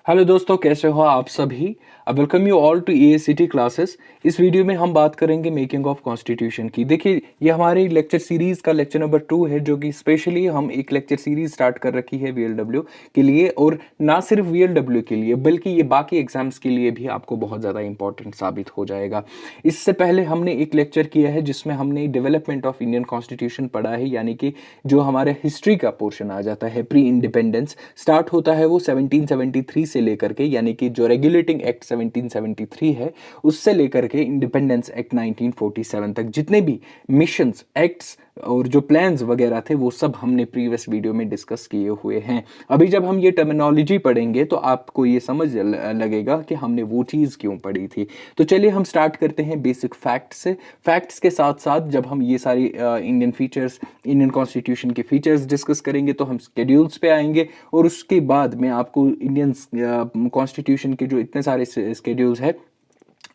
Hello दोस्तों, कैसे हो आप सभी। Welcome you all to AACT classes. इस वीडियो में हम बात करेंगे मेकिंग ऑफ कॉन्स्टिट्यूशन की। देखिए, ये हमारे लेक्चर सीरीज का लेक्चर नंबर 2 है, जो कि स्पेशली हम एक लेक्चर सीरीज स्टार्ट कर रखी है वीएलडब्ल्यू के लिए। और ना सिर्फ वीएलडब्ल्यू के लिए बल्कि ये बाकी एग्जाम्स के लिए भी आपको बहुत ज़्यादा इंपॉर्टेंट साबित हो जाएगा। इससे पहले हमने एक लेक्चर किया है जिसमें हमने डेवलपमेंट ऑफ इंडियन कॉन्स्टिट्यूशन पढ़ा है, यानी कि जो हमारे हिस्ट्री का पोर्शन आ जाता है। प्री इंडिपेंडेंस स्टार्ट होता है वो 1773 से लेकर के, यानी कि जो रेगुलेटिंग एक्ट 1773 है उससे लेकर के इंडिपेंडेंस एक्ट 1947 तक जितने भी मिशंस, एक्ट्स और जो प्लान्स वगैरह थे वो सब हमने प्रीवियस वीडियो में डिस्कस किए हुए हैं। अभी जब हम ये टर्मिनोलॉजी पढ़ेंगे तो आपको ये समझ लगेगा कि हमने वो चीज़ क्यों पढ़ी थी। तो चलिए हम स्टार्ट करते हैं बेसिक फैक्ट्स से। फैक्ट्स के साथ साथ जब हम ये सारी इंडियन फीचर्स, इंडियन कॉन्स्टिट्यूशन के फीचर्स डिस्कस करेंगे तो हम स्केड्यूल्स पे आएंगे, और उसके बाद मैं आपको इंडियन कॉन्स्टिट्यूशन के जो इतने सारे स्केड्यूल्स हैं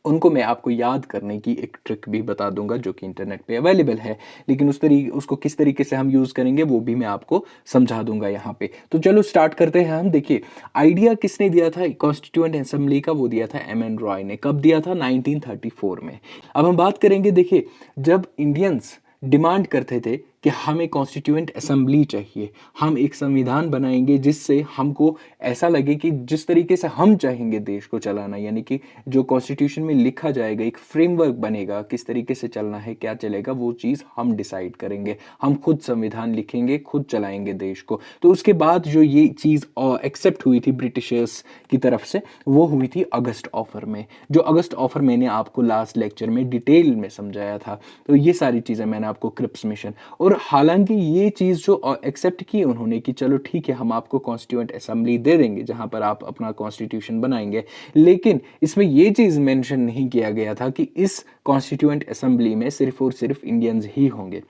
उनको मैं आपको याद करने की एक ट्रिक भी बता दूंगा, जो कि इंटरनेट पे अवेलेबल है। लेकिन उसको किस तरीके से हम यूज़ करेंगे वो भी मैं आपको समझा दूंगा यहाँ पे। तो चलो स्टार्ट करते हैं हम। देखिए, आइडिया किसने दिया था कॉन्स्टिट्यूएंट असेंबली का? वो दिया था एम एन रॉय ने। कब दिया था? 1934 में। अब हम बात करेंगे, देखिए, जब इंडियंस डिमांड करते थे कि हमें कॉन्स्टिट्यूएंट असेंबली चाहिए, हम एक संविधान बनाएंगे जिससे हमको ऐसा लगे कि जिस तरीके से हम चाहेंगे देश को चलाना, यानी कि जो कॉन्स्टिट्यूशन में लिखा जाएगा, एक फ्रेमवर्क बनेगा, किस तरीके से चलना है, क्या चलेगा, वो चीज़ हम डिसाइड करेंगे। हम खुद संविधान लिखेंगे, खुद चलाएंगे देश को। तो उसके बाद जो ये चीज़ एक्सेप्ट हुई थी ब्रिटिशर्स की तरफ से, वो हुई थी अगस्त ऑफर में। जो अगस्त ऑफर मैंने आपको लास्ट लेक्चर में डिटेल में समझाया था। तो ये सारी चीज़ें मैंने आपको क्रिप्स मिशन, और हालांकि ये चीज़ जो एक्सेप्ट की उन्होंने कि चलो ठीक है, हम आपको कॉन्स्टिट्यूएंट असेंबली दे देंगे जहां पर आप अपना कॉन्स्टिट्यूशन बनाएंगे, लेकिन इसमें ये चीज़ मेंशन नहीं किया गया था कि इस कॉन्स्टिट्यूएंट असेंबली में सिर्फ और सिर्फ इंडियंस ही होंगे।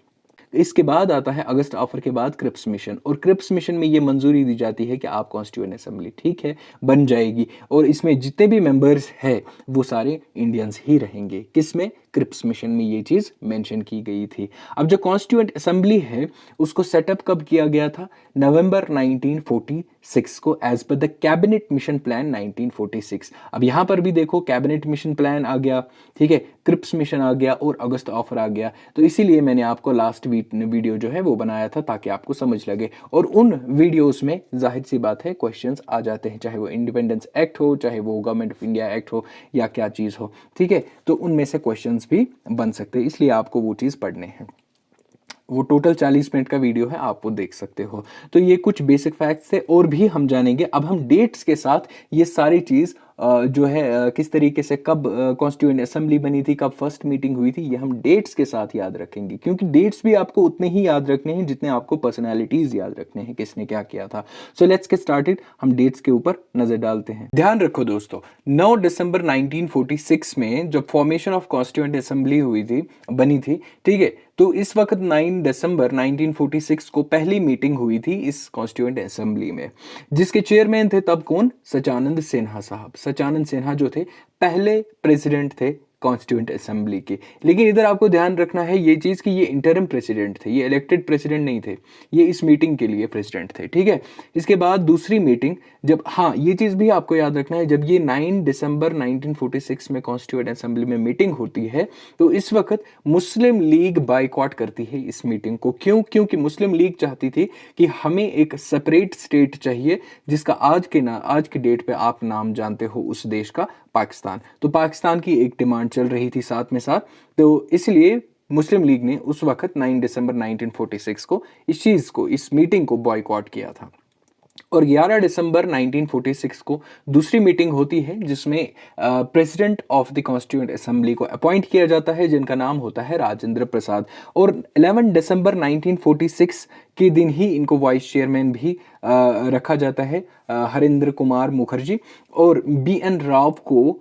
इसके बाद आता है अगस्त ऑफर के बाद क्रिप्स मिशन, और क्रिप्स मिशन में ये मंजूरी दी जाती है कि आप कॉन्स्टिट्यूएंट असेंबली ठीक है बन जाएगी, और इसमें जितने भी मेंबर्स हैं वो सारे इंडियंस ही रहेंगे। किसमें? क्रिप्स मिशन में ये चीज़ मेंशन की गई थी। अब जो कॉन्स्टिट्यूएंट असेंबली है उसको सेटअप कब किया गया था? नवंबर 1946 को, as per the cabinet mission plan 1946। अब यहाँ पर भी देखो, कैबिनेट मिशन प्लान आ गया, ठीक है, क्रिप्स मिशन आ गया और अगस्त ऑफर आ गया। तो इसीलिए मैंने आपको लास्ट वीडियो जो है वो बनाया था ताकि आपको समझ लगे। और उन वीडियोस में जाहिर सी बात है क्वेश्चंस आ जाते हैं, चाहे वो इंडिपेंडेंस एक्ट हो, चाहे वो गवर्नमेंट ऑफ इंडिया एक्ट हो, या क्या चीज़ हो, ठीक है। तो उनमें से क्वेश्चंस भी बन सकते हैं, इसलिए आपको वो चीज़ पढ़ने हैं। वो टोटल 40 मिनट का वीडियो है, आप वो देख सकते हो। तो ये कुछ बेसिक फैक्ट्स थे, और भी हम जानेंगे। अब हम डेट्स के साथ ये सारी चीज़ जो है किस तरीके से, कब कॉन्स्टिट्यूएंट असेंबली बनी थी, कब फर्स्ट मीटिंग हुई थी, ये हम डेट्स के साथ याद रखेंगे, क्योंकि डेट्स भी आपको उतने ही याद रखने हैं जितने आपको पर्सनैलिटीज याद रखने हैं, किसने क्या किया था। So let's get started. हम डेट्स के ऊपर नजर डालते हैं। ध्यान रखो दोस्तों, 9 दिसंबर 1946 में जब फॉर्मेशन ऑफ कॉन्स्टिट्यूएंट असेंबली हुई थी, बनी थी, ठीक है, तो इस वक्त 9 दिसंबर 1946 को पहली मीटिंग हुई थी इस कॉन्स्टिट्यूएंट असेंबली में, जिसके चेयरमैन थे तब कौन? सचानंद सिन्हा साहब। सचानंद सिन्हा जो थे पहले प्रेसिडेंट थे कॉन्स्टिट्यूएंट असेंबली के। लेकिन इधर आपको ध्यान रखना है ये चीज़ कि ये इंटरिम प्रेसिडेंट थे, ये इलेक्टेड प्रेसिडेंट नहीं थे, ये इस मीटिंग के लिए प्रेसिडेंट थे, ठीक है। इसके बाद दूसरी मीटिंग जब, हाँ ये चीज़ भी आपको याद रखना है, जब ये 9 दिसंबर 1946 में कॉन्स्टिट्यूएंट असेंबली में मीटिंग होती है तो इस वक्त मुस्लिम लीग बाइकॉट करती है इस मीटिंग को। क्यों? क्योंकि मुस्लिम लीग चाहती थी कि हमें एक सेपरेट स्टेट चाहिए जिसका आज के डेट पे आप नाम जानते हो उस देश का, पाकिस्तान। तो पाकिस्तान की एक डिमांड चल रही थी साथ में साथ, तो इसलिए मुस्लिम लीग ने उस वक्त 9 दिसंबर 1946 को इस चीज़ को, इस मीटिंग को बॉयकॉट किया था। और 11 दिसंबर 1946 को दूसरी मीटिंग होती है जिसमें president of the constituent assembly को अपॉइंट किया जाता है, जिनका नाम होता है राजेंद्र प्रसाद। और 11 दिसंबर 1946 के दिन ही इनको वाइस चेयरमैन भी रखा जाता है, हरेंद्र कुमार मुखर्जी, और बी एन राव को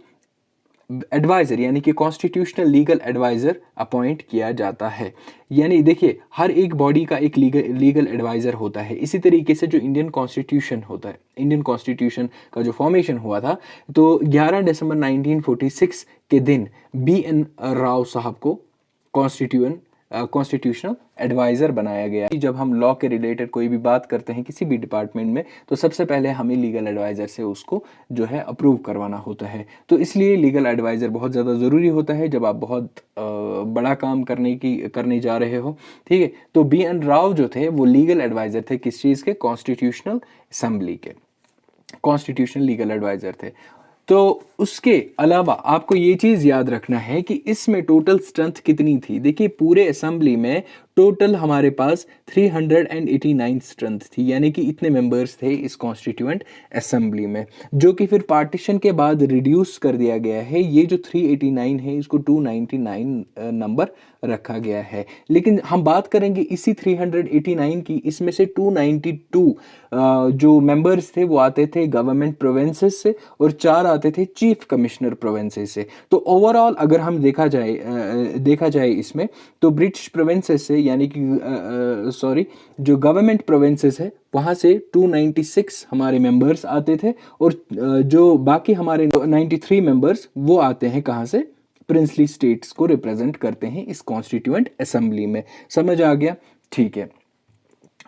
एडवाइजर यानी कि कॉन्स्टिट्यूशनल लीगल एडवाइजर अपॉइंट किया जाता है। यानी देखिए, हर एक बॉडी का एक लीगल एडवाइजर होता है। इसी तरीके से जो इंडियन कॉन्स्टिट्यूशन होता है, इंडियन कॉन्स्टिट्यूशन का जो फॉर्मेशन हुआ था, तो 11 दिसंबर 1946 के दिन बी एन राव साहब को कॉन्स्टिट्यूएंट कॉन्स्टिट्यूशनल एडवाइज़र बनाया गया है। जब हम लॉ के रिलेटेड कोई भी बात करते हैं किसी भी डिपार्टमेंट में, तो सबसे पहले हमें लीगल एडवाइज़र से उसको जो है अप्रूव करवाना होता है। तो इसलिए लीगल एडवाइज़र बहुत ज़्यादा ज़रूरी होता है जब आप बहुत बड़ा काम करने जा रहे हो, ठीक है। तो BN राव जो थे वो लीगल एडवाइज़र थे, किस चीज़ के? कॉन्स्टिट्यूशनल असेंबली के कॉन्स्टिट्यूशनल लीगल एडवाइज़र थे। तो उसके अलावा आपको ये चीज़ याद रखना है कि इसमें टोटल स्ट्रेंथ कितनी थी। देखिए पूरे असेंबली में टोटल हमारे पास 389 स्ट्रेंथ थी, यानी कि इतने मेंबर्स थे इस कॉन्स्टिट्यूएंट असेंबली में, जो कि फिर पार्टीशन के बाद रिड्यूस कर दिया गया है। ये जो 389 है इसको 299 नंबर रखा गया है। लेकिन हम बात करेंगे इसी 389 की, इसमें से 292 जो मेंबर्स थे वो आते थे गवर्नमेंट प्रोविंसेस से और 4 आते थे चीफ कमिश्नर प्रोविंसेस से। तो ओवरऑल अगर हम देखा जाए इसमें, तो ब्रिटिश प्रोविंसेस से, यानी कि सॉरी, जो गवर्नमेंट प्रोविंसेस है वहाँ से 296 हमारे मेंबर्स आते थे, और जो बाकी हमारे 93 मेंबर्स वो आते हैं कहाँ से? प्रिंसली स्टेट्स को रिप्रेजेंट करते हैं इस कॉन्स्टिट्यूएंट असेंबली में। समझ आ गया? ठीक है।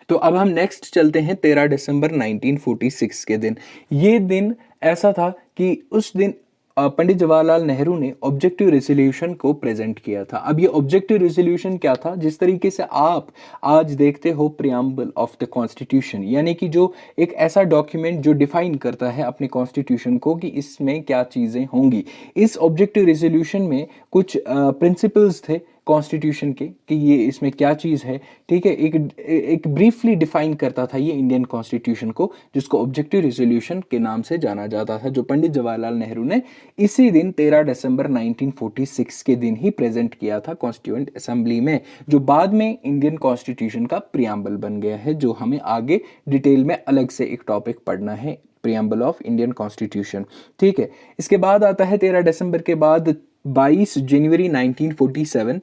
तो अब हम नेक्स्ट चलते हैं 13 दिसंबर 1946 के दिन। ये दिन ऐसा था कि उस दिन पंडित जवाहरलाल नेहरू ने ऑब्जेक्टिव रेजोल्यूशन को प्रेजेंट किया था। अब ये ऑब्जेक्टिव रेजोल्यूशन क्या था? जिस तरीके से आप आज देखते हो प्रियम्बल ऑफ द कॉन्स्टिट्यूशन, यानी कि जो एक ऐसा डॉक्यूमेंट जो डिफाइन करता है अपने कॉन्स्टिट्यूशन को कि इसमें क्या चीज़ें होंगी। इस ऑब्जेक्टिव रेजोल्यूशन में कुछ प्रिंसिपल्स थे कॉन्स्टिट्यूशन के कि ये इसमें क्या चीज़ है, ठीक है। एक ब्रीफली डिफाइन करता था ये इंडियन कॉन्स्टिट्यूशन को, जिसको ऑब्जेक्टिव रेजोल्यूशन के नाम से जाना जाता था, जो पंडित जवाहरलाल नेहरू ने इसी दिन 13 दिसंबर 1946 के दिन ही प्रेजेंट किया था कॉन्स्टिट्यूएंट असेंबली में, जो बाद में इंडियन कॉन्स्टिट्यूशन का प्रियम्बल बन गया है, जो हमें आगे डिटेल में अलग से एक टॉपिक पढ़ना है, प्रियम्बल ऑफ इंडियन कॉन्स्टिट्यूशन, ठीक है। इसके बाद आता है 13 दिसंबर के बाद 22 जनवरी 1947।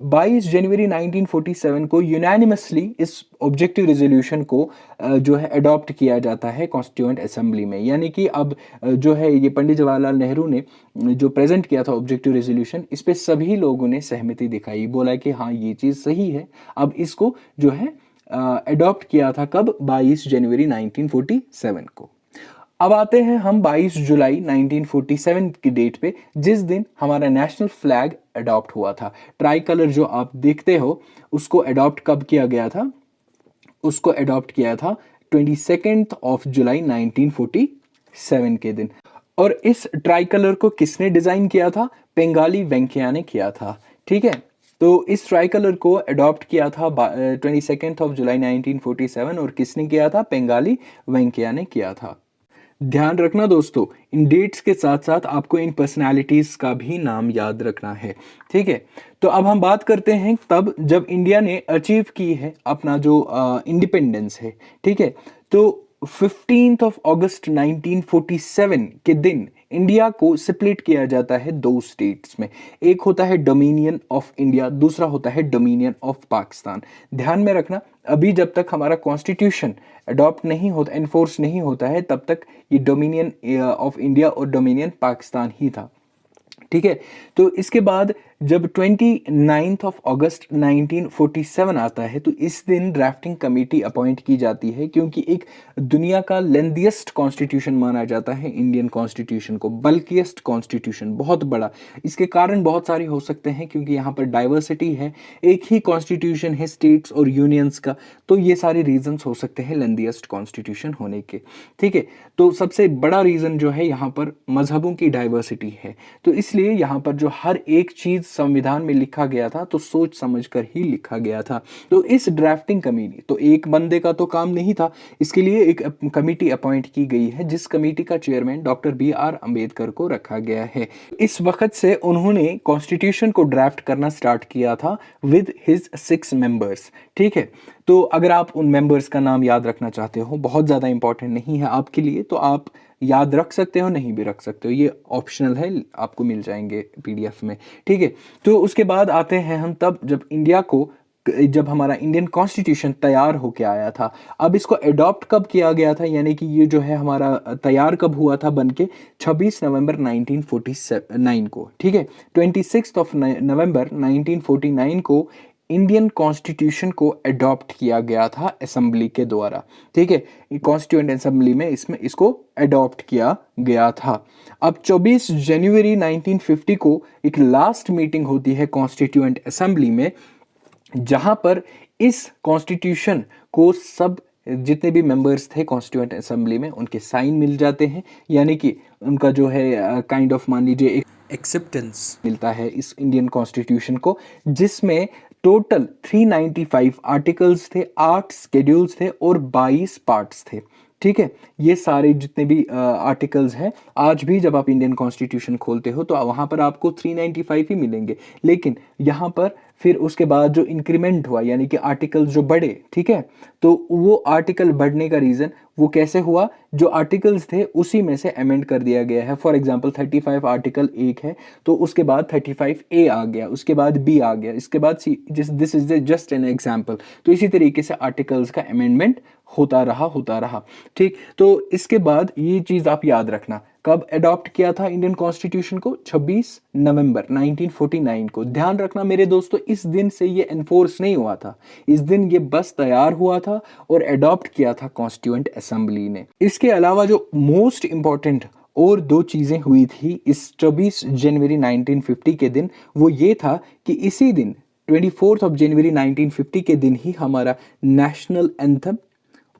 22 जनवरी 1947 को यूनानिमसली इस ऑब्जेक्टिव रेजोल्यूशन को जो है अडॉप्ट किया जाता है कॉन्स्टिट्यूएंट असेंबली में, यानी कि अब जो है ये पंडित जवाहरलाल नेहरू ने जो प्रेजेंट किया था ऑब्जेक्टिव रेजोल्यूशन, इस पे सभी लोगों ने सहमति दिखाई, बोला कि हाँ ये चीज़ सही है। अब इसको जो है अडॉप्ट किया था कब? 22 जनवरी 1947 को। अब आते हैं हम 22 जुलाई 1947 की डेट पे, जिस दिन हमारा नेशनल फ्लैग अडॉप्ट हुआ था। ट्राई कलर जो आप देखते हो उसको अडॉप्ट कब किया गया था? उसको अडॉप्ट किया था 22 ऑफ जुलाई 1947 के दिन। और इस ट्राई कलर को किसने डिजाइन किया था? पेंगाली वेंकैया ने किया था, ठीक है। तो इस ट्राई कलर को अडॉप्ट किया था 22 ऑफ जुलाई 1947, और किसने किया था? पेंगाली वेंकैया ने किया था। ध्यान रखना दोस्तों, इन डेट्स के साथ साथ आपको इन पर्सनालिटीज का भी नाम याद रखना है, ठीक है। तो अब हम बात करते हैं तब जब इंडिया ने अचीव की है अपना जो इंडिपेंडेंस है, ठीक है। तो 15 ऑफ अगस्त 1947 के दिन इंडिया को स्प्लिट किया जाता है 2 स्टेट्स में। एक होता है डोमिनियन ऑफ इंडिया, दूसरा होता है डोमिनियन ऑफ पाकिस्तान। ध्यान में रखना, अभी जब तक हमारा कॉन्स्टिट्यूशन अडॉप्ट नहीं होता, एनफोर्स नहीं होता है, तब तक ये डोमिनियन ऑफ इंडिया और डोमिनियन पाकिस्तान ही था, ठीक है। तो इसके बाद जब 29 ऑफ अगस्त 1947 आता है, तो इस दिन ड्राफ्टिंग कमेटी अपॉइंट की जाती है, क्योंकि एक दुनिया का लेंथीएस्ट कॉन्स्टिट्यूशन माना जाता है इंडियन कॉन्स्टिट्यूशन को, बल्किएस्ट कॉन्स्टिट्यूशन, बहुत बड़ा। इसके कारण बहुत सारे हो सकते हैं, क्योंकि यहाँ पर डाइवर्सिटी है, एक ही कॉन्स्टिट्यूशन है स्टेट्स और यूनियंस का, तो ये सारे रीजंस हो सकते हैं लेंथीएस्ट कॉन्स्टिट्यूशन होने के, ठीक है। तो सबसे बड़ा रीजन जो है यहाँ पर मजहबों की डाइवर्सिटी है। तो इसलिए यहाँ पर जो हर एक चीज संविधान में लिखा गया था, तो सोच समझकर ही लिखा गया था। तो इस ड्राफ्टिंग कमेटी, तो एक बंदे का तो काम नहीं था, इसके लिए एक कमेटी अपॉइंट की गई है, जिस कमेटी का चेयरमैन डॉक्टर BR अम्बेडकर को रखा गया है। इस वक्त से उन्होंने कॉन्स्टिट्यूशन को ड्राफ्ट करना स्टार्ट किया था विद हिज 6 मेंबर्स, ठीक है। तो अगर आप उन मेंबर्स का नाम याद रखना चाहते हो, बहुत ज़्यादा इंपॉर्टेंट नहीं है आपके लिए, तो आप याद रख सकते हो, नहीं भी रख सकते हो, ये ऑप्शनल है, आपको मिल जाएंगे PDF में, ठीक है। तो उसके बाद आते हैं हम तब जब हमारा इंडियन कॉन्स्टिट्यूशन तैयार होके आया था। अब इसको अडॉप्ट कब किया गया था, यानी कि ये जो है हमारा तैयार कब हुआ था बनके? 26 नवंबर 1949 को, ठीक है। 26 ऑफ नवंबर 1949 को इंडियन कॉन्स्टिट्यूशन को अडॉप्ट किया गया था असेंबली के द्वारा। ठीक है, कॉन्स्टिट्यूएंट असेंबली में इसमें इसको अडॉप्ट किया गया था। अब 24 जनवरी 1950 को एक लास्ट मीटिंग होती है कॉन्स्टिट्यूएंट असेंबली में, जहां पर इस कॉन्स्टिट्यूशन को सब जितने भी मेंबर्स थे कॉन्स्टिट्यूएंट असेंबली में उनके साइन मिल जाते हैं, यानी कि उनका जो है काइंड ऑफ मान लीजिए एक एक्सेप्टेंस मिलता है इस इंडियन कॉन्स्टिट्यूशन को, जिसमें टोटल 395 आर्टिकल्स थे, 8 शेड्यूल्स थे और 22 पार्ट्स थे। ठीक है, ये सारे जितने भी आर्टिकल्स हैं, आज भी जब आप इंडियन कॉन्स्टिट्यूशन खोलते हो तो वहां पर आपको 395 ही मिलेंगे, लेकिन यहाँ पर फिर उसके बाद जो इंक्रीमेंट हुआ यानी कि आर्टिकल्स जो बढ़े, ठीक है, तो वो आर्टिकल बढ़ने का रीज़न वो कैसे हुआ, जो आर्टिकल्स थे उसी में से अमेंड कर दिया गया है। फॉर एग्जांपल 35 आर्टिकल एक है तो उसके बाद 35A आ गया, उसके बाद B आ गया, इसके बाद C, this is just an example. तो इसी तरीके से आर्टिकल्स का अमेंडमेंट होता रहा। ठीक, तो इसके बाद ये चीज़ आप याद रखना, कब अडॉप्ट किया था इंडियन कॉन्स्टिट्यूशन को, 26 नवंबर 1949 को। ध्यान रखना मेरे दोस्तों, इस दिन से ये एनफोर्स नहीं हुआ था, इस दिन ये बस तैयार हुआ था और अडॉप्ट किया था कॉन्स्टिट्यूएंट असेंबली ने। इसके अलावा जो मोस्ट इंपॉर्टेंट और दो चीजें हुई थी इस 24 जनवरी 1950 के दिन, वो ये था कि इसी दिन 24 जनवरी 1950 के दिन ही हमारा नेशनल एंथम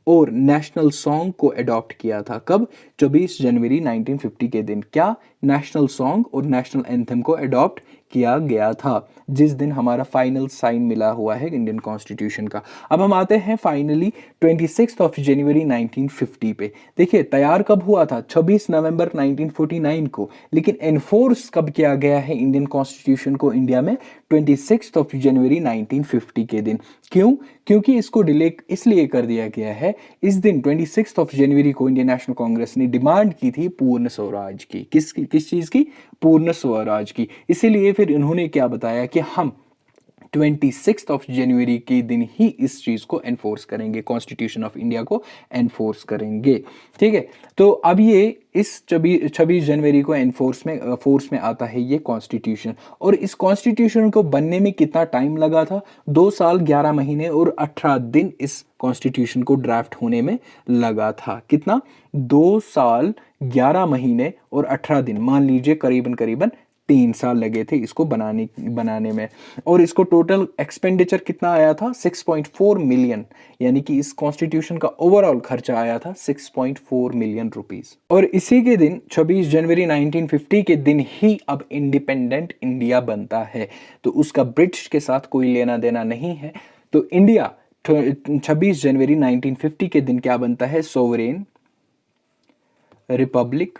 और नेशनल सॉन्ग को अडॉप्ट किया था। कब? 24 जनवरी 1950 के दिन क्या नेशनल सॉन्ग और नेशनल एंथम को अडॉप्ट किया गया था, जिस दिन हमारा फाइनल साइन मिला हुआ है इंडियन कॉन्स्टिट्यूशन का। अब हम आते हैं फाइनली 26 जनवरी 1950 पे। देखिए तैयार कब हुआ था, 26 नवंबर 1949 को, लेकिन एनफोर्स कब किया गया है इंडियन कॉन्स्टिट्यूशन को इंडिया में, 26 जनवरी 1950 के दिन। क्यों? क्योंकि इसको डिले इसलिए कर दिया गया है, इस दिन 26 जनवरी को इंडियन नेशनल कांग्रेस ने डिमांड की थी पूर्ण स्वराज की। किस चीज की? पूर्ण स्वराज की। इसीलिए फिर इन्होंने क्या बताया कि हम 26 जनवरी के दिन ही इस चीज को एनफोर्स करेंगे, कॉन्स्टिट्यूशन ऑफ इंडिया को एनफोर्स करेंगे। ठीक है, तो अब ये इस 26 जनवरी को फोर्स में आता है ये कॉन्स्टिट्यूशन। और इस कॉन्स्टिट्यूशन को बनने में कितना टाइम लगा था? 2 साल 11 महीने और 18 दिन इस कॉन्स्टिट्यूशन को ड्राफ्ट होने में लगा था। कितना? 2 साल 11 महीने और 18 दिन, मान लीजिए करीबन करीबन 3 साल लगे थे इसको बनाने में। और इसको टोटल एक्सपेंडिचर कितना आया था? 6.4 मिलियन, यानी कि इस कॉन्स्टिट्यूशन का ओवरऑल खर्चा आया था 6.4 मिलियन रुपीस। और इसी के दिन 26 जनवरी 1950 के दिन ही अब इंडिपेंडेंट इंडिया बनता है, तो उसका ब्रिटिश के साथ कोई लेना देना नहीं है। तो इंडिया 26 जनवरी 1950 के दिन क्या बनता है? Sovereign, Republic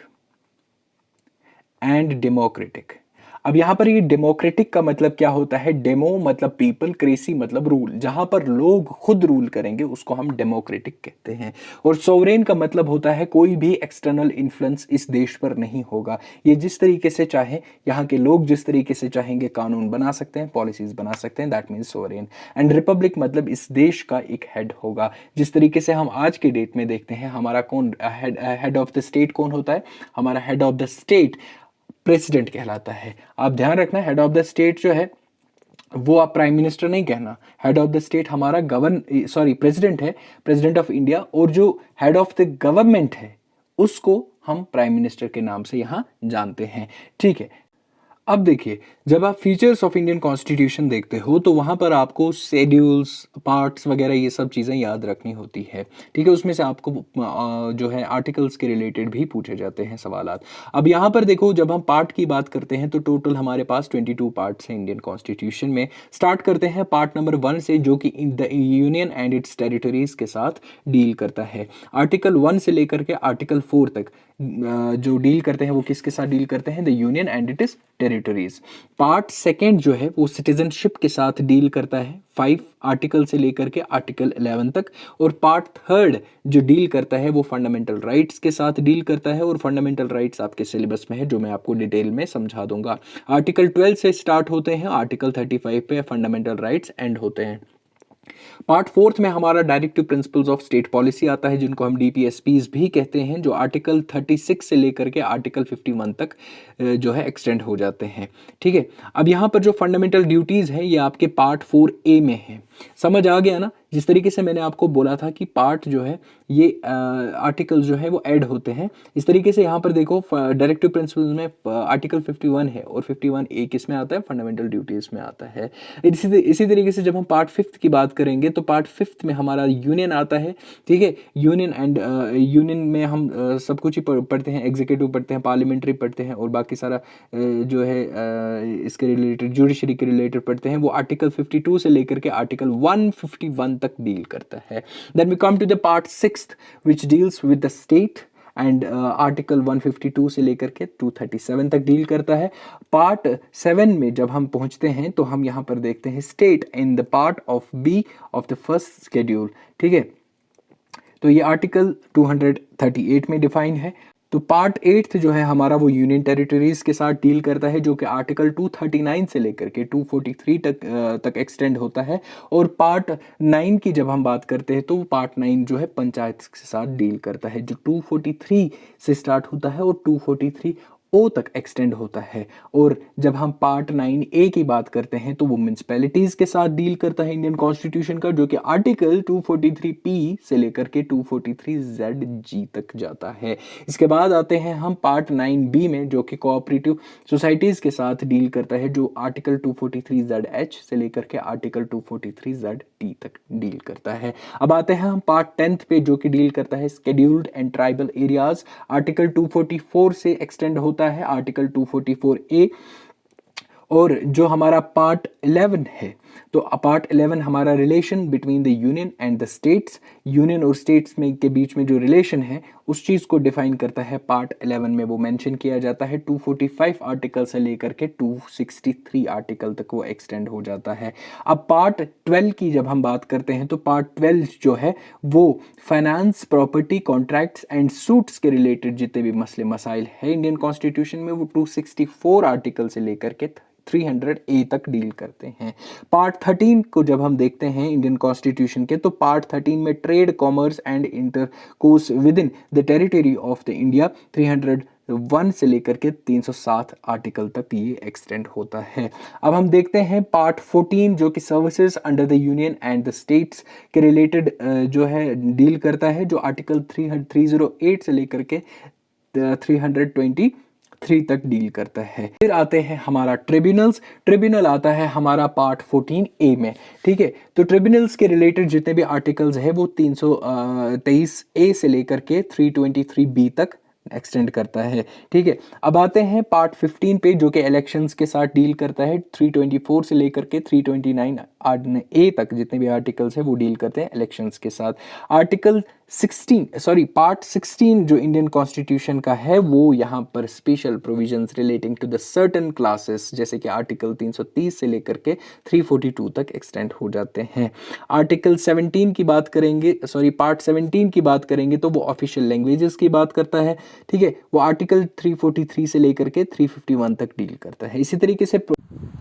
and democratic. अब यहां पर ये डेमोक्रेटिक का मतलब क्या होता है? डेमो मतलब पीपल, क्रेसी मतलब रूल, जहां पर लोग खुद रूल करेंगे उसको हम डेमोक्रेटिक कहते हैं। और सोवरेन का मतलब होता है कोई भी एक्सटर्नल इन्फ्लुएंस इस देश पर नहीं होगा, ये जिस तरीके से चाहे, यहाँ के लोग जिस तरीके से चाहेंगे कानून बना सकते हैं, पॉलिसीज बना सकते हैं, that means sovereign. And Republic मतलब इस देश का एक हेड होगा, जिस तरीके से हम आज के डेट में देखते हैं हमारा कौन हेड ऑफ द स्टेट कौन होता है? हमारा head of the state president कहलाता है। आप ध्यान रखना, हेड ऑफ द स्टेट जो है वो आप प्राइम मिनिस्टर नहीं कहना, हेड ऑफ द स्टेट हमारा प्रेसिडेंट है, प्रेसिडेंट ऑफ इंडिया। और जो हेड ऑफ द गवर्नमेंट है उसको हम प्राइम मिनिस्टर के नाम से यहां जानते हैं। ठीक है, अब देखिए जब आप फीचर्स ऑफ इंडियन कॉन्स्टिट्यूशन देखते हो तो वहाँ पर आपको शेड्यूल्स, पार्ट्स वगैरह ये सब चीज़ें याद रखनी होती है। ठीक है, उसमें से आपको जो है आर्टिकल्स के रिलेटेड भी पूछे जाते हैं सवालात। अब यहाँ पर देखो जब हम पार्ट की बात करते हैं तो टोटल हमारे पास 22 पार्ट्स हैं इंडियन कॉन्स्टिट्यूशन में। स्टार्ट करते हैं पार्ट नंबर 1 से, जो कि the union and it's territories के साथ डील करता है। आर्टिकल 1 से लेकर के आर्टिकल 4 तक जो डील करते हैं वो किसके साथ डील करते हैं? The union and it is territories. Part second जो है वो सिटीजनशिप के साथ डील करता है, 5 आर्टिकल से लेकर के आर्टिकल 11 तक। और पार्ट थर्ड जो डील करता है वो फंडामेंटल राइट्स के साथ डील करता है, और फंडामेंटल राइट्स आपके सिलेबस में है जो मैं आपको डिटेल में समझा दूंगा। आर्टिकल 12 से स्टार्ट होते हैं, आर्टिकल 35 पे फंडामेंटल राइट्स एंड होते हैं। पार्ट फोर्थ में हमारा directive principles of state policy आता है, जिनको हम डीपीएसपीज भी कहते हैं, जो आर्टिकल 36 से लेकर के आर्टिकल 51 तक जो है एक्सटेंड हो जाते हैं। ठीक है, अब यहाँ पर जो फंडामेंटल ड्यूटीज़ है ये आपके पार्ट 4A में है। समझ आ गया ना? जिस तरीके से मैंने आपको बोला था कि पार्ट जो है ये आर्टिकल जो है वो ऐड होते हैं, इस तरीके से यहाँ पर देखो डायरेक्टिव प्रिंसिपल्स में आर्टिकल 51 है और 51A किस में आता है? फंडामेंटल ड्यूटीज़ में आता है। इसी तरीके से जब हम पार्ट फिफ्थ की बात करेंगे तो पार्ट फिफ्थ में हमारा यूनियन आता है। ठीक है, यूनियन एंड यूनियन में हम सब कुछ ही पढ़ते हैं, एग्जीक्यूटिव पढ़ते हैं, पार्लियामेंट्री पढ़ते हैं और बाकी सारा जो है इसके रिलेटेड जुडिशरी के रिलेटेड पढ़ते हैं। वो आर्टिकल 52 से लेकर के आर्टिकल 151 तक डील करता है। Then we come to the part sixth which deals with the state and article 152 से लेकर के 237 तक डील करता है। पार्ट 7 में जब हम पहुंचते हैं तो हम यहाँ पर देखते हैं state in the part of B of the first schedule. ठीक है, तो ये आर्टिकल 238 में डिफाइन है। तो पार्ट 8 जो है हमारा वो यूनियन टेरिटरीज के साथ डील करता है, जो कि आर्टिकल 239 से लेकर के 243 तक एक्सटेंड होता है। और पार्ट 9 की जब हम बात करते हैं तो पार्ट 9 जो है पंचायत के साथ डील करता है, जो 243 से स्टार्ट होता है और 243 ओ तक एक्सटेंड होता है। और जब हम पार्ट 9A की बात करते हैं तो वो म्यूनसिपैलिटीज के साथ डील करता है इंडियन कॉन्स्टिट्यूशन का, जो कि आर्टिकल 243P से लेकर के 243ZG तक जाता है। इसके बाद आते हैं हम पार्ट 9B में, जो कि कोऑपरेटिव सोसाइटीज के साथ डील करता है, जो आर्टिकल 243ZH से लेकर के आर्टिकल 243ZT तक डील करता है। अब आते हैं हम पार्ट 10 पे, जो कि डील करता है scheduled and tribal areas. Article 244 से एक्सटेंड होता है आर्टिकल 244A। और जो हमारा पार्ट 11 है, तो पार्ट 11 हमारा relation between the union and the states, union और स्टेट्स में के बीच में जो रिलेशन है उस चीज़ को डिफाइन करता है। पार्ट 11 में वो मेंशन किया जाता है। 245 आर्टिकल से लेकर के 263 आर्टिकल तक वो एक्सटेंड हो जाता है। अब पार्ट 12 की जब हम बात करते हैं तो पार्ट 12 जो है वो finance, property, contracts and suits के रिलेटेड जितने भी मसले मसाइल है इंडियन कॉन्स्टिट्यूशन में, वो 264 आर्टिकल से लेकर के 300A तक डील करते हैं। पार्ट 13 को जब हम देखते हैं इंडियन कॉन्स्टिट्यूशन के, तो पार्ट 13 में trade, commerce and intercourse with in the territory of the India 301 से लेकर के 307 आर्टिकल तक ये एक्सटेंड होता है। अब हम देखते हैं पार्ट 14, जो कि services under the union and the states के रिलेटेड जो है डील करता है, जो आर्टिकल 308 से लेकर के 323 तक डील करता है। फिर आते हैं हमारा ट्रिब्यूनल्स। ट्रिब्यूनल आता है हमारा पार्ट 14A में। ठीक है, तो ट्रिब्यूनल्स के रिलेटेड जितने भी आर्टिकल्स है वो 323A से लेकर के 323B तक एक्सटेंड करता है। ठीक है, अब आते हैं पार्ट 15 पे, जो कि इलेक्शंस के साथ डील करता है। 324 से लेकर के 329A तक जितने भी आर्टिकल्स है वो डील करते हैं इलेक्शंस के साथ। आर्टिकल 16 पार्ट 16 जो इंडियन कॉन्स्टिट्यूशन का है, वो यहाँ पर special provisions relating to the certain classes, जैसे कि आर्टिकल 330 से लेकर के 342 तक एक्सटेंड हो जाते हैं। आर्टिकल 17 की बात करेंगे, पार्ट 17 की बात करेंगे तो वो ऑफिशियल लैंग्वेजेस की बात करता है। ठीक है, वो आर्टिकल 343 से लेकर के 351 तक डील करता है। इसी तरीके से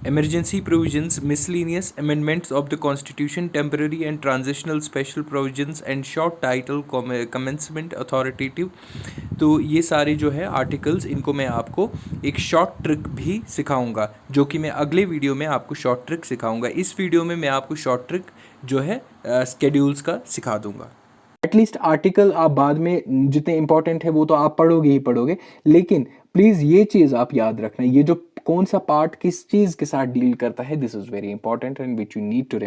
Emergency provisions, miscellaneous amendments of the Constitution, temporary and transitional special provisions and short title commencement authoritative। तो ये सारे जो है आर्टिकल्स, इनको मैं आपको एक शॉर्ट ट्रिक भी सिखाऊंगा, जो कि मैं अगले वीडियो में आपको शॉर्ट ट्रिक सिखाऊंगा। इस वीडियो में मैं आपको शॉर्ट ट्रिक जो है स्केड्यूल्स का सिखा दूंगा। एटलीस्ट आर्टिकल आप बाद में जितने इंपॉर्टेंट है वो तो आप पढ़ोगे ही पढ़ोगे, लेकिन प्लीज़ ये चीज़ आप याद रखना, ये जो कौन सा पार्ट किस चीज़ के साथ डील करता है, this is very important and which you need to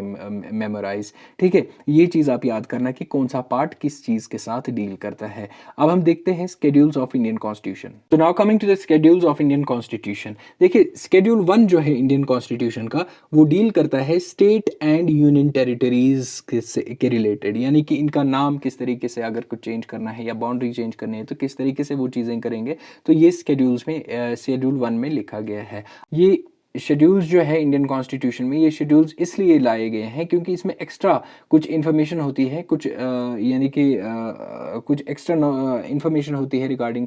memorise. ठीक है, ये चीज़ आप याद करना कि कौन सा पार्ट किस चीज़ के साथ डील करता है। अब हम देखते हैं स्केड्यूल्स ऑफ इंडियन कॉन्स्टिट्यूशन। तो now coming to the schedules of Indian constitution. देखिए, शेड्यूल 1 जो है इंडियन कॉन्स्टिट्यूशन का, वो डील करता है स्टेट एंड यूनियन टेरिटरीज के रिलेटेड, यानी कि इनका नाम किस तरीके से अगर कुछ चेंज करना है या बाउंड्री चेंज करनी है तो किस तरीके से वो चीज़ें करेंगे। तो ये शेड्यूल्स में शेड्यूल 1 में लिखा गया है। ये शेड्यूल्स जो है इंडियन कॉन्स्टिट्यूशन में, ये शेड्यूल्स इसलिए लाए गए हैं क्योंकि इसमें एक्स्ट्रा कुछ इन्फॉर्मेशन होती है, कुछ यानी कि कुछ एक्स्ट्रा इन्फॉर्मेशन होती है रिगार्डिंग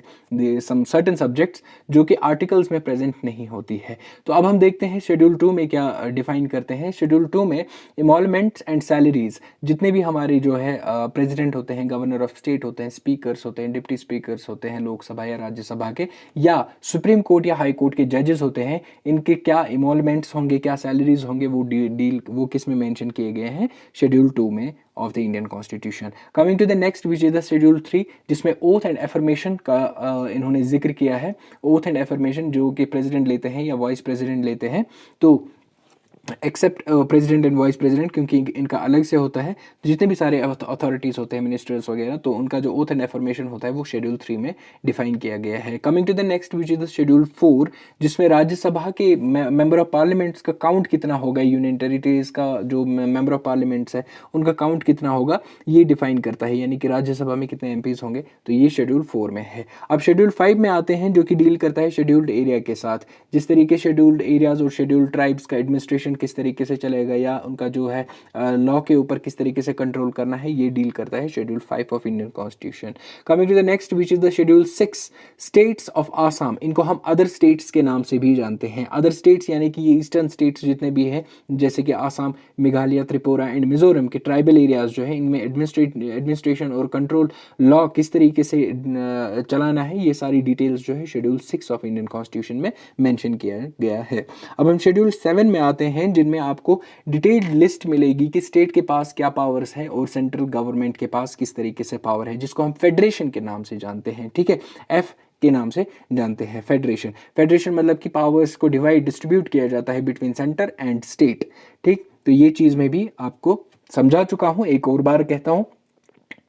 सम सर्टेन सब्जेक्ट्स जो कि आर्टिकल्स में प्रेजेंट नहीं होती है। तो अब हम देखते हैं शेड्यूल 2 में क्या डिफाइन करते हैं। शेड्यूल 2 में इमॉल्वमेंट्स एंड सैलरीज, जितने भी हमारे जो है प्रेसिडेंट होते हैं, गवर्नर ऑफ स्टेट होते हैं, स्पीकर्स होते हैं, डिप्टी स्पीकर्स होते हैं लोकसभा या राज्यसभा के, या सुप्रीम कोर्ट या हाई कोर्ट के जजेस होते हैं, इनके क्या इमॉल्वमेंट्स होंगे, क्या सैलरीज होंगे, वो डील वो किस में मेंशन किए गए हैं, शेड्यूल 2 में of the Indian constitution. Coming to the next which is the schedule 3, जिसमें ओथ एंड एफर्मेशन का इन्होंने जिक्र किया है। ओथ एंड एफर्मेशन जो कि प्रेसिडेंट लेते हैं या वाइस प्रेसिडेंट लेते हैं, तो except president and vice president, क्योंकि इनका अलग से होता है, तो जितने भी सारे अथॉरिटीज़ होते हैं, मिनिस्टर्स वगैरह, तो उनका जो ओथ एंड एफर्मेशन होता है वो शेड्यूल 3 में डिफाइन किया गया है। Coming to the next which is the schedule 4, जिसमें राज्यसभा के मेंबर ऑफ पार्लियामेंट्स का काउंट कितना होगा, यूनियन टेरिटरीज का जो मेंबर ऑफ पार्लियामेंट्स है उनका काउंट कितना होगा, ये डिफाइन करता है, यानी कि राज्यसभा में कितने एमपीज होंगे, तो ये शेड्यूल 4 में है। अब शेड्यूल 5 में आते हैं जो कि डील करता है शेड्यूल्ड एरिया के साथ, जिस तरीके शेड्यूल्ड एरियाज और शेड्यूल्ड ट्राइब्स का एडमिनिस्ट्रेशन किस तरीके से चलेगा या उनका जो है लॉ के ऊपर किस तरीके से कंट्रोल करना है, ये डील करता है schedule 5 of Indian constitution. Coming to the next which is the schedule 6, states of Assam, इनको हम अदर स्टेट्स के नाम से भी जानते हैं। अदर स्टेट्स यानी कि ये ईस्टर्न स्टेट्स जितने भी हैं, जैसे कि आसाम, मेघालय, त्रिपुरा एंड मिजोरम के ट्राइबल एरियाज जो है, इनमें एडमिनिस्ट्रेशन और कंट्रोल लॉ किस तरीके से चलाना है, ये सारी डिटेल्स जो है शेड्यूल 6 ऑफ इंडियन कॉन्स्टिट्यूशन में मेंशन किया गया है। अब हम शेड्यूल 7 में आते हैं, जिनमें आपको डिटेल्ड लिस्ट मिलेगी कि स्टेट के पास क्या पावर्स हैं और सेंट्रल गवर्नमेंट के पास किस तरीके से पावर है, जिसको हम फेडरेशन के नाम से जानते हैं। ठीक है, एफ के नाम से जानते हैं फेडरेशन। फेडरेशन मतलब कि पावर्स को डिस्ट्रीब्यूट किया जाता है बिटवीन सेंटर एंड स्टेट। ठीक, तो ये चीज़ में भी आपको समझा चुका हूँ, एक और बार कहता हूँ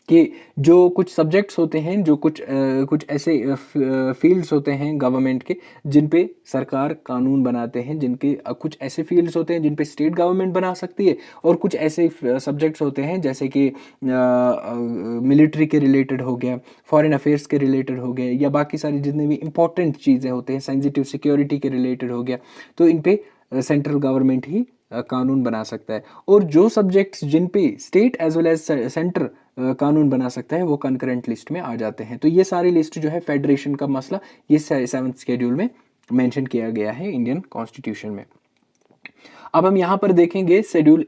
कि जो कुछ सब्जेक्ट्स होते हैं, जो कुछ ऐसे फील्ड्स होते हैं गवर्नमेंट के जिन पे सरकार कानून बनाते हैं, जिनके कुछ ऐसे फील्ड्स होते हैं जिन पे स्टेट गवर्नमेंट बना सकती है, और कुछ ऐसे सब्जेक्ट्स होते हैं जैसे कि मिलिट्री के रिलेटेड हो गया, फॉरेन अफेयर्स के रिलेटेड हो गए, या बाकी सारी जितनी भी इंपॉर्टेंट चीज़ें होते हैं, सेंसिटिव सिक्योरिटी के रिलेटेड हो गया, तो इन पे सेंट्रल गवर्नमेंट ही कानून बना सकता है। और जो सब्जेक्ट्स जिन पे state as well as centre कानून बना सकता है, वो कंकरेंट लिस्ट में आ जाते हैं। तो ये सारी लिस्ट जो है फेडरेशन का मसला, ये 7th शेड्यूल में मेंशन किया गया है इंडियन कॉन्स्टिट्यूशन में। अब हम यहाँ पर देखेंगे शेड्यूल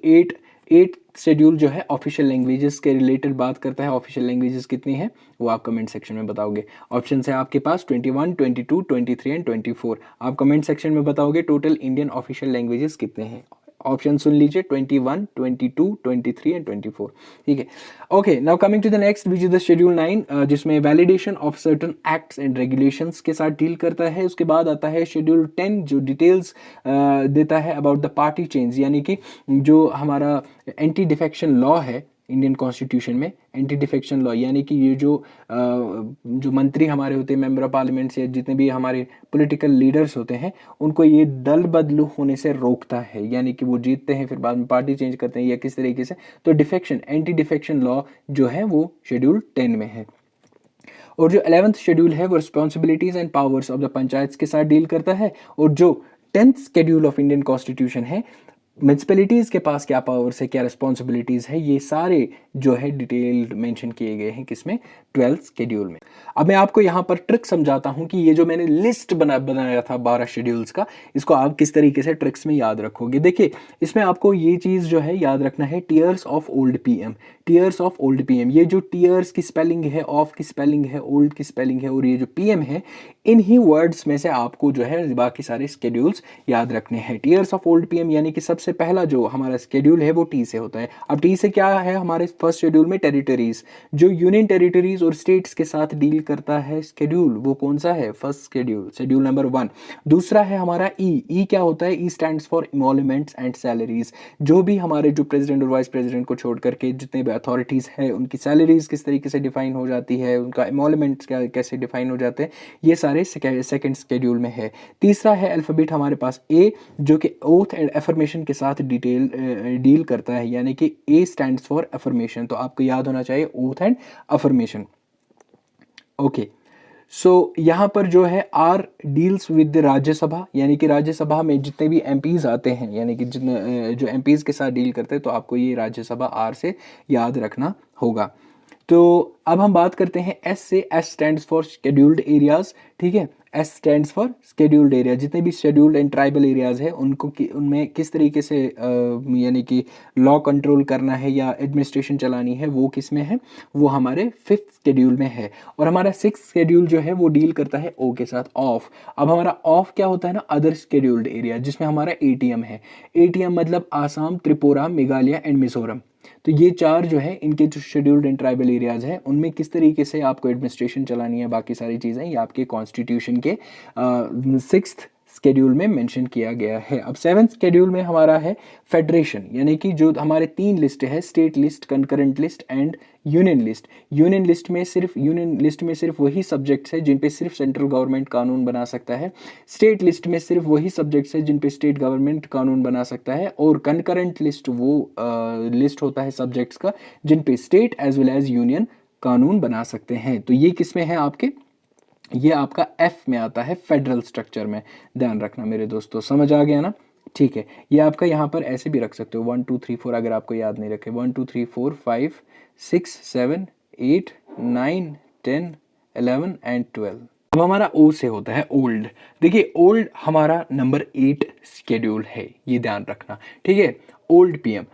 8 शेड्यूल जो है ऑफिशियल लैंग्वेजेस के रिलेटेड बात करता है। ऑफिशियल लैंग्वेजेस कितनी है वो आप कमेंट सेक्शन में बताओगे। ऑप्शन है आपके पास 21, 22, 23 एंड 24। आप कमेंट सेक्शन में बताओगे टोटल इंडियन ऑफिशियल लैंग्वेजेस कितने हैं। ऑप्शन सुन लीजिए, 21, 22, 23 एंड 24। ठीक है, okay. Now coming to the next which is the schedule 9, जिसमें validation of certain acts and regulations के साथ डील करता है। उसके बाद आता है शेड्यूल 10 जो डिटेल्स देता है अबाउट द पार्टी चेंज, यानी कि जो हमारा एंटी डिफेक्शन लॉ है इंडियन कॉन्स्टिट्यूशन में। एंटी डिफेक्शन लॉ यानी कि ये जो मंत्री हमारे होते हैं, मेंबर ऑफ पार्लियामेंट से जितने भी हमारे पॉलिटिकल लीडर्स होते हैं, उनको ये दल बदलू होने से रोकता है, यानी कि वो जीतते हैं फिर बाद में पार्टी चेंज करते हैं या किस तरीके से। तो डिफेक्शन, एंटी डिफेक्शन लॉ जो है वो शेड्यूल 10 में है। और जो 11th शेड्यूल है वो responsibilities and powers of the panchayat के साथ डील करता है। और जो 10th schedule of Indian constitution है, म्यूनसिपैलिटीज़ के पास क्या पावर्स है, क्या रिस्पॉन्सिबिलिटीज़ है, ये सारे जो है डिटेल्ड मेंशन किए गए हैं किसमें, 12th शेड्यूल में। अब मैं आपको यहाँ पर ट्रिक समझाता हूँ कि ये जो मैंने लिस्ट बनाया था 12 शेड्यूल्स का, इसको आप किस तरीके से ट्रिक्स में याद रखोगे। देखिए, इसमें आपको ये चीज़ जो है याद रखना है, tears of old PM. Tears of old PM, ये जो टीयर्स की स्पेलिंग है, ऑफ की स्पेलिंग है, ओल्ड की स्पेलिंग है, और ये जो पीएम है, इन्हीं वर्ड्स में से आपको जो है बाकी सारे स्केड्यूल्स याद रखने हैं। टीयर्स ऑफ ओल्ड पीएम यानी कि सबसे पहला जो हमारा स्केड्यूल है वो टी से होता है। अब टी से क्या है हमारे फर्स्ट शेड्यूल में, टेरिटरीज, जो यूनियन टेरिटरीज और स्टेट्स के साथ डील करता है स्केड्यूल, वो कौन सा है, फर्स्ट शेड्यूल, शेड्यूल नंबर 1। दूसरा है हमारा ई क्या होता है, E stands for emoluments and salaries, जो भी हमारे जो प्रेसिडेंट और वाइस प्रेसिडेंट को छोड़ करके जितने भी अथॉरिटीज है, उनकी सैलरीज किस तरीके से डिफाइन हो जाती है, उनका इमोलमेंट्स कैसे डिफाइन हो जाते हैं, ये सारे सेकंड शेड्यूल में है। तीसरा है अल्फाबेट हमारे पास ए, जो कि ओथ एंड एफर्मेशन के साथ डील करता है, यानी कि ए स्टैंड्स फॉर एफर्मेशन। तो आपको याद होना चाहिए ओथ एंड एफर्मेशन। ओके, सो यहाँ पर जो है आर डील्स विद राज्यसभा, यानी कि राज्यसभा में जितने भी एमपीज आते हैं, यानी कि जितने जो एमपीज के साथ डील करते हैं, तो आपको ये राज्यसभा आर से याद रखना होगा। तो अब हम बात करते हैं एस से। S stands for scheduled areas, ठीक है। S stands for scheduled area, जितने भी शेड्यूल्ड एंड ट्राइबल एरियाज है उनको उनमें किस तरीके से यानी कि लॉ कंट्रोल करना है या एडमिनिस्ट्रेशन चलानी है, वो किस में है, वो हमारे 5th शेड्यूल में है। और हमारा 6th शेड्यूल जो है वो डील करता है ओ के साथ, ऑफ। अब हमारा ऑफ क्या होता है ना, अदर शेड्यूल्ड एरिया, जिसमें हमारा एटीएम है। एटीएम मतलब आसाम, त्रिपुरा, मेघालय एंड मिजोरम। तो ये 4 जो है इनके जो शेड्यूल्ड एंड ट्राइबल एरियाज हैं उनमें किस तरीके से आपको एडमिनिस्ट्रेशन चलानी है, बाकी सारी चीज़ें ये आपके कॉन्स्टिट्यूशन के 6th शेड्यूल में मेंशन किया गया है। अब 7th शेड्यूल में हमारा है फेडरेशन, यानी कि जो हमारे 3 लिस्ट है, state list, concurrent list and union list. Union list में सिर्फ वही सब्जेक्ट्स है जिन पे सिर्फ सेंट्रल गवर्नमेंट कानून बना सकता है। स्टेट लिस्ट में सिर्फ वही सब्जेक्ट्स है जिन पे स्टेट गवर्नमेंट कानून बना सकता है। और कंकरेंट लिस्ट वो लिस्ट होता है सब्जेक्ट्स का जिन पे state as well as union कानून बना सकते हैं। तो ये किस में है आपके, ये आपका एफ में आता है, फेडरल स्ट्रक्चर में। ध्यान रखना मेरे दोस्तों, समझ आ गया ना, ठीक है। ये आपका यहाँ पर ऐसे भी रख सकते हो 1 2 3 4, अगर आपको याद नहीं रखे 1 2 3 4 5 6 7 8 9 10 11 एंड 12। अब हमारा ओ से होता है ओल्ड। देखिए ओल्ड हमारा नंबर 8 शेड्यूल है, ये ध्यान रखना, ठीक है। Old PM.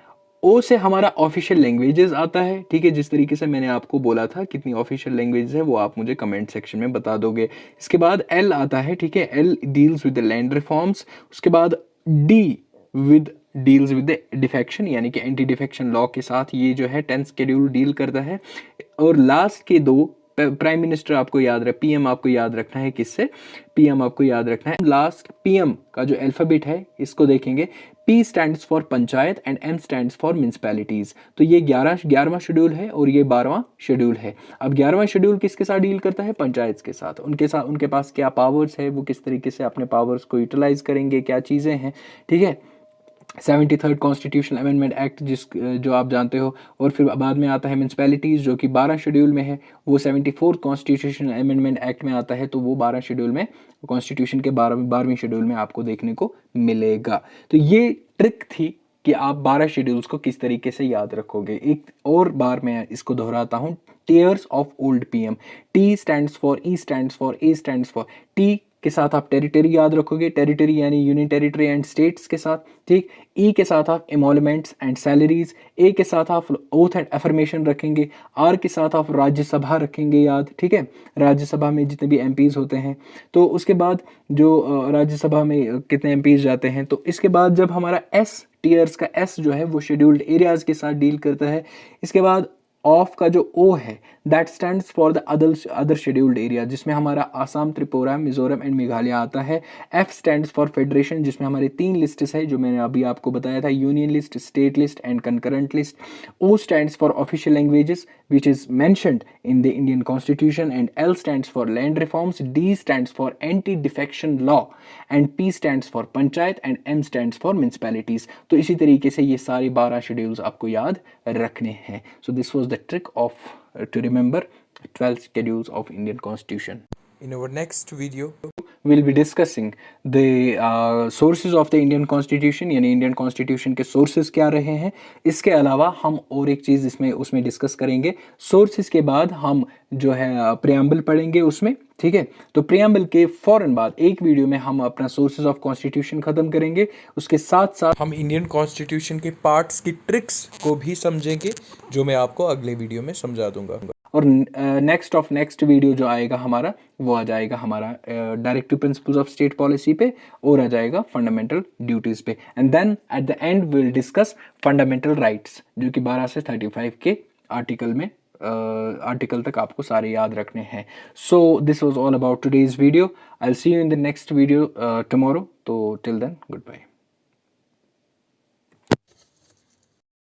ओ से हमारा ऑफिशियल लैंग्वेजेस आता है, ठीक है। जिस तरीके से मैंने आपको बोला था कितनी ऑफिशियल लैंग्वेज है वो आप मुझे कमेंट सेक्शन में बता दोगे। इसके बाद एल आता है, ठीक है। L deals with the land reforms. उसके बाद D deals with the defection, यानी कि एंटी डिफेक्शन लॉ के साथ ये जो है 10th शेड्यूल डील करता है। और लास्ट के 2 प्राइम मिनिस्टर आपको याद रख, पीएम आपको याद रखना है, किससे, पीएम आपको याद रखना है। लास्ट पीएम का जो अल्फाबेट है इसको देखेंगे, P stands for panchayat and M stands for municipalities. तो ये 11वां शेड्यूल है और ये 12वां शेड्यूल है। अब 11वां शेड्यूल किसके साथ डील करता है, पंचायत के साथ। उनके पास क्या पावर्स है, वो किस तरीके से अपने पावर्स को यूटिलाइज करेंगे, क्या चीज़ें हैं, ठीक है। 73rd कॉन्स्टिट्यूशनल अमेंडमेंट एक्ट जो आप जानते हो। और फिर बाद में आता है म्यूनसिपैलिटीज़ जो कि 12 शेड्यूल में है, वो 74th कॉन्स्टिट्यूशनल अमेंडमेंट एक्ट में आता है, तो वो 12 शेड्यूल में, कॉन्स्टिट्यूशन के 12वीं शेड्यूल में आपको देखने को मिलेगा। तो ये ट्रिक थी कि आप 12 शेड्यूल्स को किस तरीके से याद रखोगे। एक और बार मैं इसको दोहराता हूँ, tears of old PM. T stands for, E stands for, A stands for. T के साथ आप टेरिटरी याद रखोगे, टेरिटरी यानी यूनियन टेरिटरी एंड स्टेट्स के साथ, ठीक। ई के साथ आप एमोलमेंट्स एंड सैलरीज। ए के साथ आप ओथ एंड अफर्मेशन रखेंगे। आर के साथ आप राज्यसभा रखेंगे याद, ठीक है। राज्यसभा में जितने भी एमपीज होते हैं, तो उसके बाद जो राज्यसभा में कितने एमपीज जाते हैं। तो इसके बाद जब हमारा एस, टीयर्स का एस जो है वो शेड्यूल्ड एरियाज के साथ डील करता है। इसके बाद ऑफ का जो ओ है that stands for the other scheduled area, जिसमें हमारा आसाम, त्रिपुरा, मिजोरम एंड मेघालय आता है। एफ स्टैंड्स फॉर फेडरेशन, जिसमें हमारे 3 लिस्ट्स है जो मैंने अभी आपको बताया था, union list, state list and concurrent list. O stands for official languages which is mentioned in the Indian constitution and L stands for land reforms, D stands for anti defection law and P stands for panchayat and M stands for municipalities. तो इसी तरीके से ये सारे 12 schedules आपको याद रखने हैं। So this was the trick of to remember 12 schedules of Indian Constitution. In our next video, we'll be discussing the sources of the Indian Constitution, यानी Indian Constitution के sources क्या रहे हैं। इसके अलावा हम और एक चीज़ उसमें डिस्कस करेंगे। sources के बाद हम जो है preamble पढ़ेंगे उसमें, ठीक है। तो preamble के फ़ौरन बाद एक वीडियो में हम अपना sources of Constitution ख़त्म करेंगे। उसके साथ साथ हम इंडियन कॉन्स्टिट्यूशन के पार्ट्स की ट्रिक्स को भी समझेंगे, जो मैं आपको अगले वीडियो में समझा दूंगा। और नेक्स्ट वीडियो जो आएगा हमारा, वो आ जाएगा हमारा directive principles of state policy पे, और आ जाएगा फंडामेंटल ड्यूटीज़ पे। And then at the end will discuss fundamental rights, जो कि 12 से 35 के आर्टिकल तक आपको सारे याद रखने हैं। So this was all about today's video. I will see you in the next video tomorrow. तो टिल देन गुड बाय।